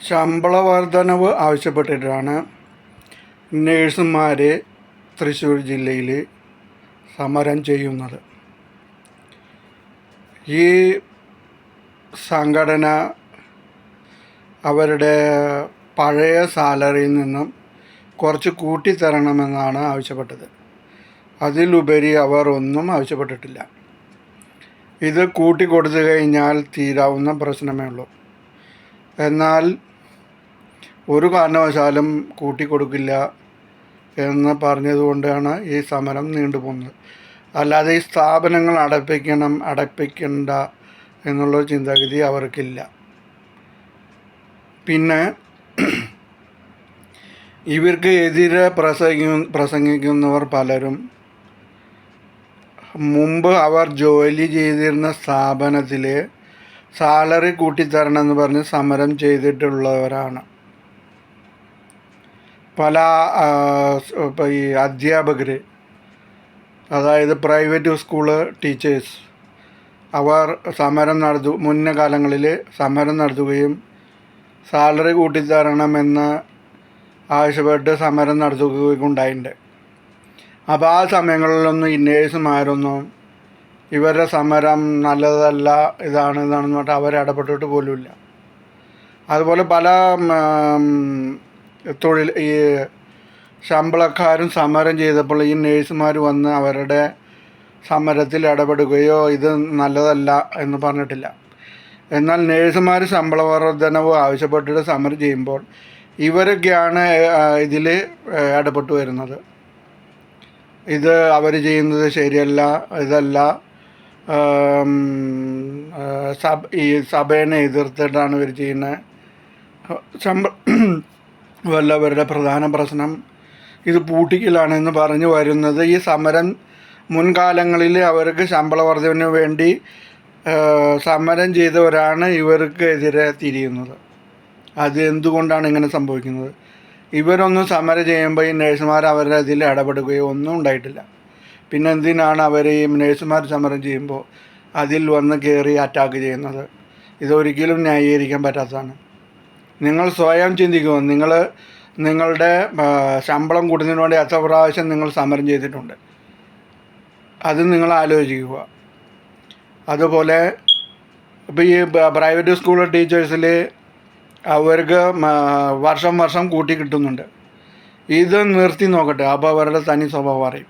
ശമ്പള വർധനവ് ആവശ്യപ്പെട്ടിട്ടാണ് നേഴ്സുമാർ തൃശ്ശൂർ ജില്ലയിൽ സമരം ചെയ്യുന്നത്. ഈ സംഘടന അവരുടെ പഴയ സാലറിയിൽ നിന്നും കുറച്ച് കൂട്ടിത്തരണമെന്നാണ് ആവശ്യപ്പെട്ടത്. അതിലുപരി അവർ ഒന്നും ആവശ്യപ്പെട്ടിട്ടില്ല. ഇത് കൂട്ടിക്കൊടുത്തു കഴിഞ്ഞാൽ തീരാവുന്ന പ്രശ്നമേ ഉള്ളൂ. എന്നാൽ ഒരു കാരണവശാലും കൂട്ടിക്കൊടുക്കില്ല എന്ന് പറഞ്ഞതുകൊണ്ടാണ് ഈ സമരം നീണ്ടുപോകുന്നത്. അല്ലാതെ ഈ സ്ഥാപനങ്ങൾ അടപ്പിക്കണ്ട എന്നുള്ള ചിന്താഗതി അവർക്കില്ല. പിന്നെ ഇവർക്ക് എതിരെ പ്രസംഗിക്കുന്നവർ പലരും മുമ്പ് അവർ ജോലി ചെയ്തിരുന്ന സ്ഥാപനത്തിൽ സാലറി കൂട്ടിത്തരണമെന്ന് പറഞ്ഞ് സമരം ചെയ്തിട്ടുള്ളവരാണ്. പല ഈ അധ്യാപകർ, അതായത് പ്രൈവറ്റ് സ്കൂള് ടീച്ചേഴ്സ്, അവർ മുന്നേ കാലങ്ങളിൽ സമരം നടത്തുകയും സാലറി കൂട്ടിത്തരണമെന്ന് ആവശ്യപ്പെട്ട് സമരം നടത്തുകയും ഉണ്ടായിട്ടുണ്ട്. അപ്പോൾ ആ സമയങ്ങളിലൊന്നും ഈ നേഴ്സുമാരൊന്നും ഇവരുടെ സമരം നല്ലതല്ല, ഇതാണെന്ന് പറഞ്ഞിട്ട് അവർ ഇടപെട്ടിട്ട് പോലുമില്ല. അതുപോലെ പല ഈ ശമ്പളക്കാരും സമരം ചെയ്തപ്പോൾ ഈ നേഴ്സുമാർ വന്ന് അവരുടെ സമരത്തിൽ ഇടപെടുകയോ ഇത് നല്ലതല്ല എന്ന് പറഞ്ഞിട്ടില്ല. എന്നാൽ നേഴ്സുമാർ ശമ്പള വർധനവ് ആവശ്യപ്പെട്ടിട്ട് സമരം ചെയ്യുമ്പോൾ ഇവരൊക്കെയാണ് ഇതിൽ ഇടപെട്ട് വരുന്നത്. ഇത് അവർ ചെയ്യുന്നത് ശരിയല്ല, ഇതല്ല, ഈ സഭേനെ എതിർത്തിട്ടാണ് ഇവർ ചെയ്യുന്നത്. വല്ലവരുടെ പ്രധാന പ്രശ്നം ഇത് പൂട്ടിക്കലാണെന്ന് പറഞ്ഞു വരുന്നത്. ഈ സമരം മുൻകാലങ്ങളിൽ അവർക്ക് ശമ്പള വർധനവിന് വേണ്ടി സമരം ചെയ്തവരാണ് ഇവർക്ക് എതിരെ തിരിയുന്നത്. അത് എന്തുകൊണ്ടാണ് ഇങ്ങനെ സംഭവിക്കുന്നത്? ഇവരൊന്നും സമരം ചെയ്യുമ്പോൾ ഈ നേഴ്സുമാർ അവരുടെ അതിൽ ഇടപെടുകയോ ഒന്നും ഉണ്ടായിട്ടില്ല. പിന്നെ എന്തിനാണ് അവർ ഈ നേഴ്സുമാർ സമരം ചെയ്യുമ്പോൾ അതിൽ വന്ന് കയറി അറ്റാക്ക് ചെയ്യുന്നത്? ഇതൊരിക്കലും ന്യായീകരിക്കാൻ പറ്റാത്തതാണ്. നിങ്ങൾ സ്വയം ചിന്തിക്കുക. നിങ്ങളുടെ ശമ്പളം കൂട്ടുന്നതിന് വേണ്ടി എത്ര പ്രാവശ്യം നിങ്ങൾ സമരം ചെയ്തിട്ടുണ്ട്? അത് നിങ്ങൾ ആലോചിക്കുക. അതുപോലെ ഇപ്പോൾ ഈ പ്രൈവറ്റ് സ്കൂൾ ടീച്ചേഴ്സിൽ അവർക്ക് വർഷം കൂട്ടി കിട്ടുന്നുണ്ട്. ഇത് നിർത്തി നോക്കട്ടെ, അപ്പോൾ അവരുടെ തനി സ്വഭാവം അറിയും.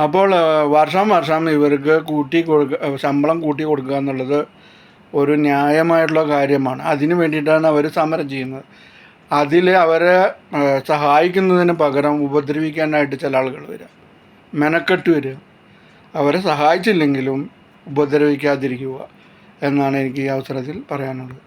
അപ്പോൾ വർഷം ഇവർക്ക് ശമ്പളം കൂട്ടി കൊടുക്കുക എന്നുള്ളത് ഒരു ന്യായമായിട്ടുള്ള കാര്യമാണ്. അതിന് വേണ്ടിയിട്ടാണ് അവർ സമരം ചെയ്യുന്നത്. അതിൽ അവരെ സഹായിക്കുന്നതിന് പകരം ഉപദ്രവിക്കാനായിട്ട് ചില ആളുകൾ വരിക, മെനക്കെട്ട് വരിക. അവരെ സഹായിച്ചില്ലെങ്കിലും ഉപദ്രവിക്കാതിരിക്കുക എന്നാണ് എനിക്ക് ഈ അവസരത്തിൽ പറയാനുള്ളത്.